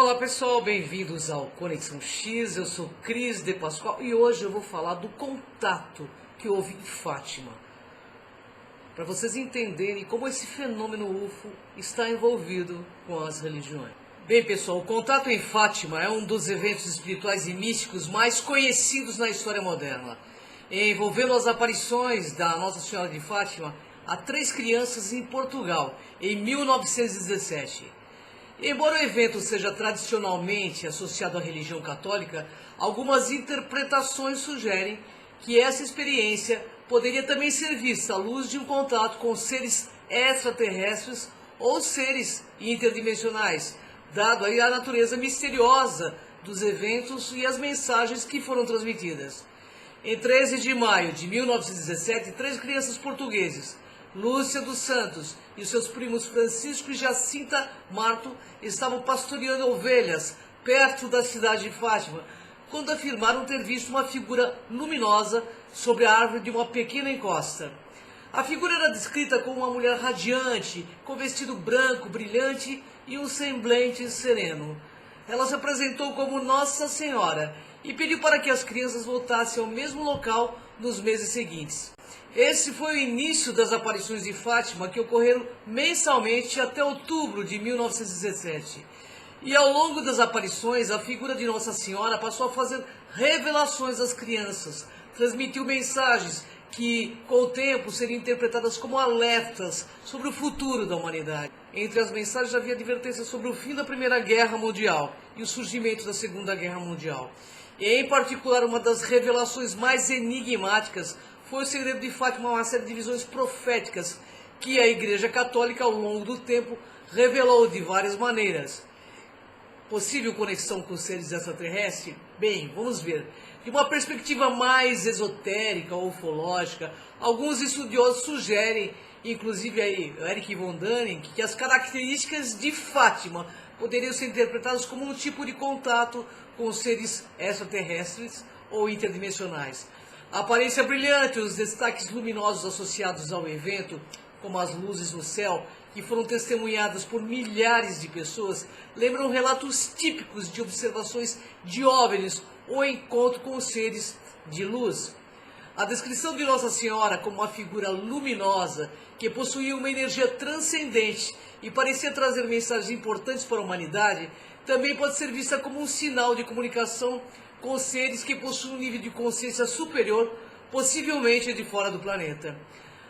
Olá pessoal, bem-vindos ao Conexão X, eu sou Cris de Pascoal e hoje eu vou falar do contato que houve em Fátima, para vocês entenderem como esse fenômeno UFO está envolvido com as religiões. Bem pessoal, o contato em Fátima é um dos eventos espirituais e místicos mais conhecidos na história moderna, envolvendo as aparições da Nossa Senhora de Fátima a 3 crianças em Portugal, em 1917. Embora o evento seja tradicionalmente associado à religião católica, algumas interpretações sugerem que essa experiência poderia também ser vista à luz de um contato com seres extraterrestres ou seres interdimensionais, dado aí a natureza misteriosa dos eventos e as mensagens que foram transmitidas. Em 13 de maio de 1917, 3 crianças portugueses, Lúcia dos Santos e seus primos Francisco e Jacinta Marto, estavam pastoreando ovelhas perto da cidade de Fátima, quando afirmaram ter visto uma figura luminosa sobre a árvore de uma pequena encosta. A figura era descrita como uma mulher radiante, com vestido branco, brilhante e um semblante sereno. Ela se apresentou como Nossa Senhora e pediu para que as crianças voltassem ao mesmo local nos meses seguintes. Esse foi o início das aparições de Fátima, que ocorreram mensalmente até outubro de 1917. E ao longo das aparições, a figura de Nossa Senhora passou a fazer revelações às crianças, transmitiu mensagens que, com o tempo, seriam interpretadas como alertas sobre o futuro da humanidade. Entre as mensagens havia advertências sobre o fim da Primeira Guerra Mundial e o surgimento da Segunda Guerra Mundial. E, em particular, uma das revelações mais enigmáticas foi o segredo de Fátima, uma série de visões proféticas que a Igreja Católica, ao longo do tempo, revelou de várias maneiras. Possível conexão com seres extraterrestres? Bem, vamos ver. De uma perspectiva mais esotérica ou ufológica, alguns estudiosos sugerem, inclusive aí Eric von Däniken, que as características de Fátima poderiam ser interpretadas como um tipo de contato com seres extraterrestres ou interdimensionais. A aparência brilhante, os destaques luminosos associados ao evento, como as luzes no céu, que foram testemunhadas por milhares de pessoas, lembram relatos típicos de observações de OVNIs ou encontro com seres de luz. A descrição de Nossa Senhora como uma figura luminosa que possuía uma energia transcendente e parecia trazer mensagens importantes para a humanidade, também pode ser vista como um sinal de comunicação com seres que possuem um nível de consciência superior, possivelmente de fora do planeta.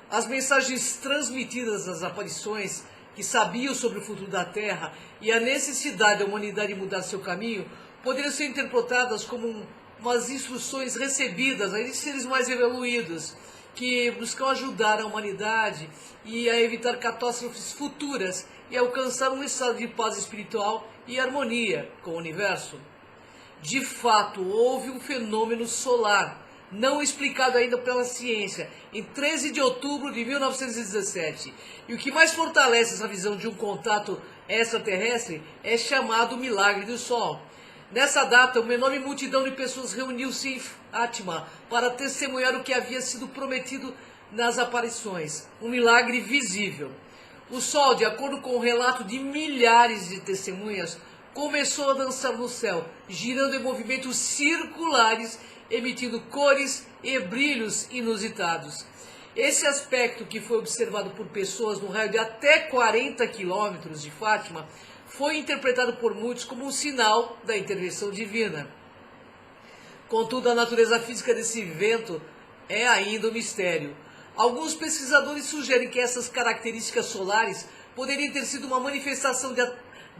As mensagens transmitidas nas aparições, que sabiam sobre o futuro da Terra e a necessidade da humanidade mudar seu caminho, poderiam ser interpretadas como umas instruções recebidas de seres mais evoluídos, que buscam ajudar a humanidade e a evitar catástrofes futuras e alcançar um estado de paz espiritual e harmonia com o universo. De fato, houve um fenômeno solar, não explicado ainda pela ciência, em 13 de outubro de 1917. E o que mais fortalece essa visão de um contato extraterrestre é chamado Milagre do Sol. Nessa data, uma enorme multidão de pessoas reuniu-se em Fátima para testemunhar o que havia sido prometido nas aparições, um milagre visível. O Sol, de acordo com o relato de milhares de testemunhas, começou a dançar no céu, girando em movimentos circulares, emitindo cores e brilhos inusitados. Esse aspecto, que foi observado por pessoas no raio de até 40 quilômetros de Fátima, foi interpretado por muitos como um sinal da intervenção divina. Contudo, a natureza física desse evento é ainda um mistério. Alguns pesquisadores sugerem que essas características solares poderiam ter sido uma manifestação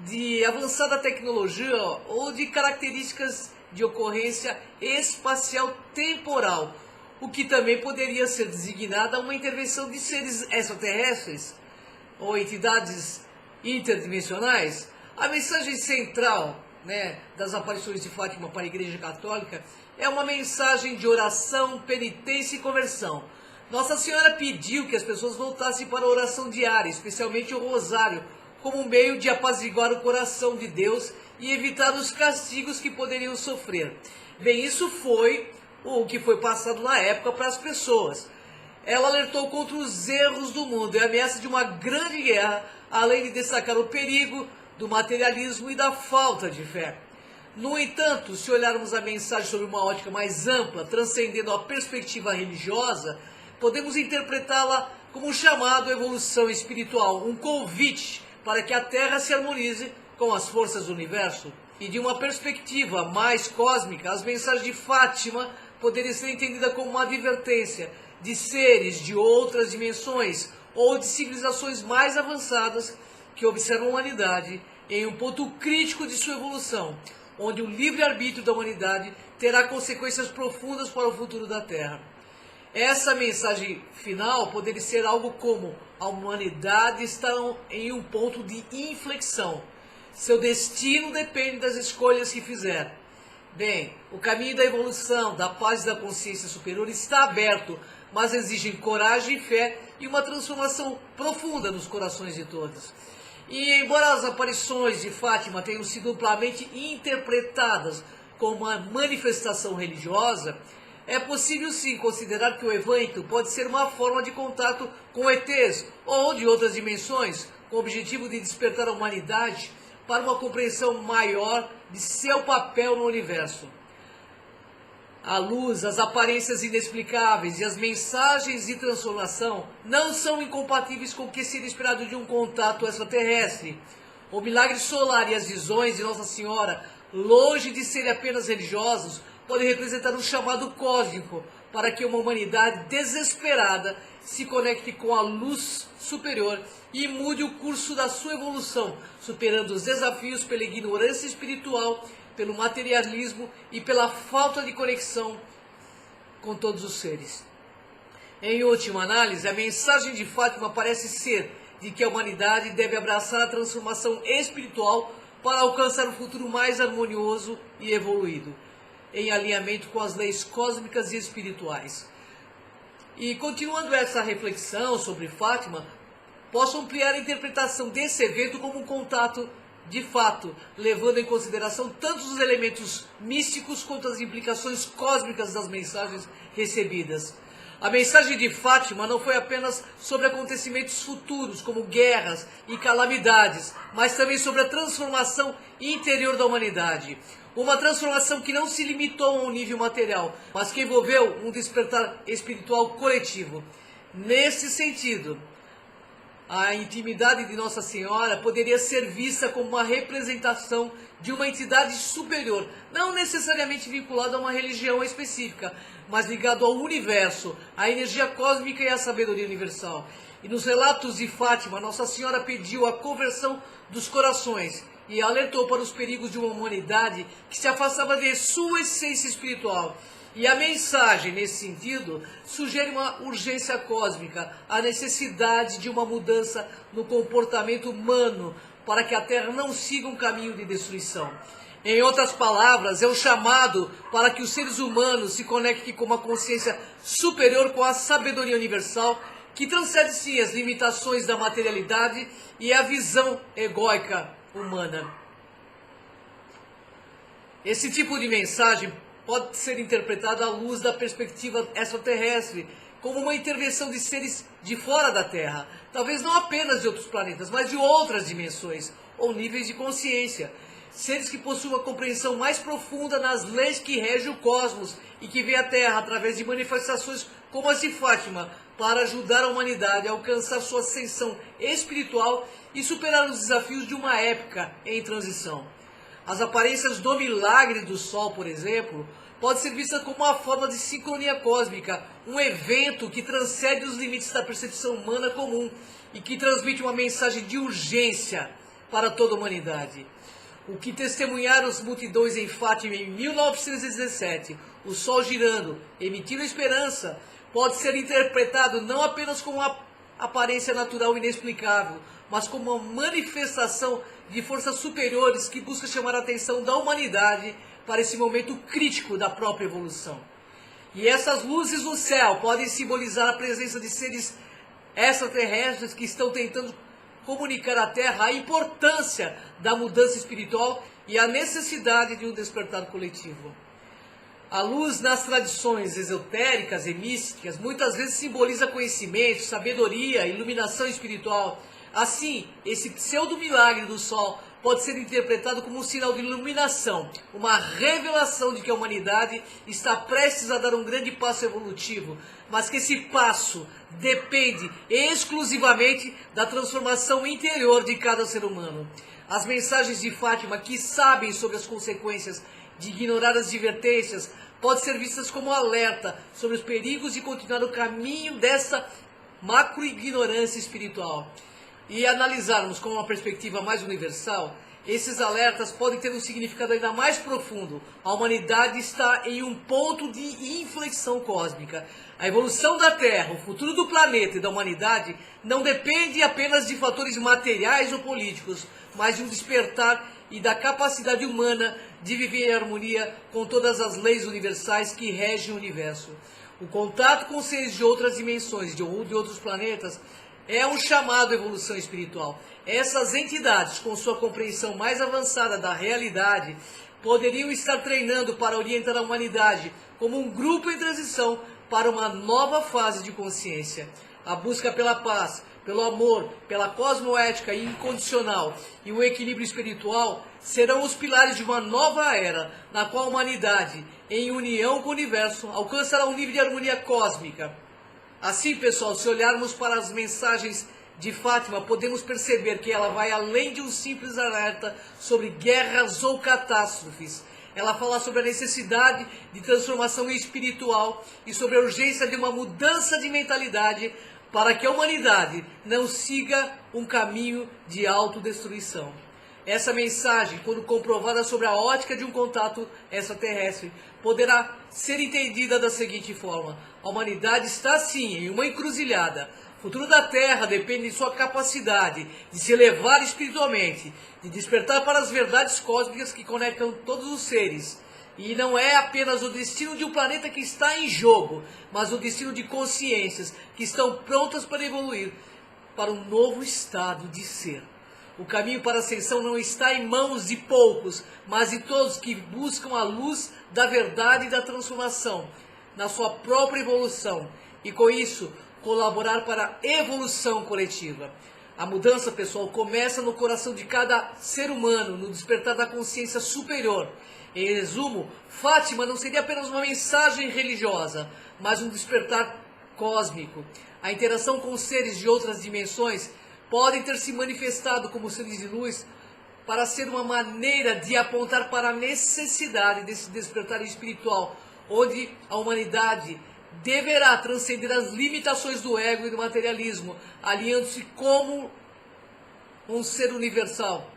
de avançada tecnologia ou de características de ocorrência espacial temporal, o que também poderia ser designada uma intervenção de seres extraterrestres ou entidades interdimensionais. A mensagem central, das aparições de Fátima para a Igreja Católica é uma mensagem de oração, penitência e conversão. Nossa Senhora pediu que as pessoas voltassem para a oração diária, especialmente o rosário, como um meio de apaziguar o coração de Deus e evitar os castigos que poderiam sofrer. Bem, isso foi o que foi passado na época para as pessoas. Ela alertou contra os erros do mundo e a ameaça de uma grande guerra, além de destacar o perigo do materialismo e da falta de fé. No entanto, se olharmos a mensagem sobre uma ótica mais ampla, transcendendo a perspectiva religiosa, podemos interpretá-la como um chamado à evolução espiritual, um convite para que a Terra se harmonize com as forças do universo. E de uma perspectiva mais cósmica, as mensagens de Fátima poderiam ser entendidas como uma advertência de seres de outras dimensões ou de civilizações mais avançadas que observam a humanidade em um ponto crítico de sua evolução, onde o livre-arbítrio da humanidade terá consequências profundas para o futuro da Terra. Essa mensagem final poderia ser algo como: a humanidade está em um ponto de inflexão. Seu destino depende das escolhas que fizer. Bem, o caminho da evolução, da paz e da consciência superior está aberto, mas exige coragem e fé e uma transformação profunda nos corações de todos. E embora as aparições de Fátima tenham sido amplamente interpretadas como uma manifestação religiosa, é possível sim considerar que o evento pode ser uma forma de contato com ETs ou de outras dimensões, com o objetivo de despertar a humanidade para uma compreensão maior de seu papel no universo. A luz, as aparências inexplicáveis e as mensagens de transformação não são incompatíveis com o que seria esperado de um contato extraterrestre. O milagre solar e as visões de Nossa Senhora, longe de serem apenas religiosos, podem representar um chamado cósmico para que uma humanidade desesperada se conecte com a luz superior e mude o curso da sua evolução, superando os desafios pela ignorância espiritual, pelo materialismo e pela falta de conexão com todos os seres. Em última análise, a mensagem de Fátima parece ser de que a humanidade deve abraçar a transformação espiritual para alcançar um futuro mais harmonioso e evoluído, em alinhamento com as leis cósmicas e espirituais. E continuando essa reflexão sobre Fátima, posso ampliar a interpretação desse evento como um contato de fato, levando em consideração tanto os elementos místicos quanto as implicações cósmicas das mensagens recebidas. A mensagem de Fátima não foi apenas sobre acontecimentos futuros, como guerras e calamidades, mas também sobre a transformação interior da humanidade. Uma transformação que não se limitou a um nível material, mas que envolveu um despertar espiritual coletivo. Nesse sentido, a intimidade de Nossa Senhora poderia ser vista como uma representação de uma entidade superior, não necessariamente vinculada a uma religião específica, mas ligado ao universo, à energia cósmica e à sabedoria universal. E nos relatos de Fátima, Nossa Senhora pediu a conversão dos corações e alertou para os perigos de uma humanidade que se afastava de sua essência espiritual. E a mensagem, nesse sentido, sugere uma urgência cósmica, a necessidade de uma mudança no comportamento humano para que a Terra não siga um caminho de destruição. Em outras palavras, é um chamado para que os seres humanos se conectem com uma consciência superior, com a sabedoria universal, que transcende sim as limitações da materialidade e a visão egóica humana. Esse tipo de mensagem pode ser interpretada à luz da perspectiva extraterrestre, como uma intervenção de seres de fora da Terra, talvez não apenas de outros planetas, mas de outras dimensões ou níveis de consciência. Seres que possuem uma compreensão mais profunda nas leis que regem o cosmos e que veem a Terra através de manifestações como as de Fátima, para ajudar a humanidade a alcançar sua ascensão espiritual e superar os desafios de uma época em transição. As aparências do milagre do Sol, por exemplo, pode ser vista como uma forma de sincronia cósmica, um evento que transcende os limites da percepção humana comum e que transmite uma mensagem de urgência para toda a humanidade. O que testemunharam as multidões em Fátima em 1917, o Sol girando, emitindo esperança, pode ser interpretado não apenas como uma aparência natural inexplicável, mas como uma manifestação de forças superiores que busca chamar a atenção da humanidade para esse momento crítico da própria evolução. E essas luzes no céu podem simbolizar a presença de seres extraterrestres que estão tentando comunicar à Terra a importância da mudança espiritual e a necessidade de um despertar coletivo. A luz nas tradições esotéricas e místicas muitas vezes simboliza conhecimento, sabedoria, iluminação espiritual. Assim, esse pseudo-milagre do Sol pode ser interpretado como um sinal de iluminação, uma revelação de que a humanidade está prestes a dar um grande passo evolutivo, mas que esse passo depende exclusivamente da transformação interior de cada ser humano. As mensagens de Fátima, que sabem sobre as consequências de ignorar as advertências, podem ser vistas como alerta sobre os perigos de continuar o caminho dessa macro-ignorância espiritual. E analisarmos com uma perspectiva mais universal, esses alertas podem ter um significado ainda mais profundo. A humanidade está em um ponto de inflexão cósmica. A evolução da Terra, o futuro do planeta e da humanidade não depende apenas de fatores materiais ou políticos, mas de um despertar e da capacidade humana de viver em harmonia com todas as leis universais que regem o universo. O contato com seres de outras dimensões ou de outros planetas é um chamado à evolução espiritual. Essas entidades, com sua compreensão mais avançada da realidade, poderiam estar treinando para orientar a humanidade como um grupo em transição para uma nova fase de consciência. A busca pela paz, pelo amor, pela cosmoética incondicional e o equilíbrio espiritual serão os pilares de uma nova era, na qual a humanidade, em união com o universo, alcançará um nível de harmonia cósmica. Assim, pessoal, se olharmos para as mensagens de Fátima, podemos perceber que ela vai além de um simples alerta sobre guerras ou catástrofes. Ela fala sobre a necessidade de transformação espiritual e sobre a urgência de uma mudança de mentalidade para que a humanidade não siga um caminho de autodestruição. Essa mensagem, quando comprovada sobre a ótica de um contato extraterrestre, poderá ser entendida da seguinte forma: a humanidade está sim em uma encruzilhada. O futuro da Terra depende de sua capacidade de se elevar espiritualmente, de despertar para as verdades cósmicas que conectam todos os seres. E não é apenas o destino de um planeta que está em jogo, mas o destino de consciências que estão prontas para evoluir para um novo estado de ser. O caminho para a ascensão não está em mãos de poucos, mas de todos que buscam a luz da verdade e da transformação na sua própria evolução e, com isso, colaborar para a evolução coletiva. A mudança, pessoal, começa no coração de cada ser humano, no despertar da consciência superior. Em resumo, Fátima não seria apenas uma mensagem religiosa, mas um despertar cósmico. A interação com seres de outras dimensões podem ter se manifestado como seres de luz para ser uma maneira de apontar para a necessidade desse despertar espiritual, onde a humanidade deverá transcender as limitações do ego e do materialismo, alinhando-se como um ser universal,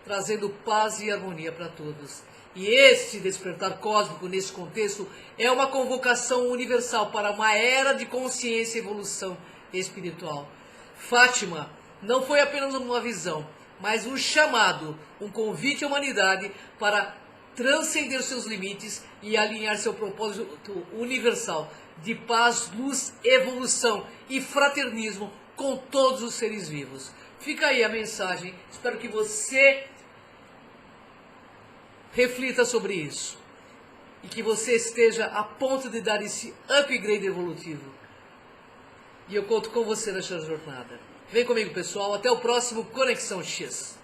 trazendo paz e harmonia para todos. E este despertar cósmico, nesse contexto, é uma convocação universal para uma era de consciência e evolução espiritual. Fátima não foi apenas uma visão, mas um chamado, um convite à humanidade para transcender seus limites e alinhar seu propósito universal de paz, luz, evolução e fraternismo com todos os seres vivos. Fica aí a mensagem, espero que você reflita sobre isso e que você esteja a ponto de dar esse upgrade evolutivo. E eu conto com você nessa jornada. Vem comigo, pessoal. Até o próximo Conexão X.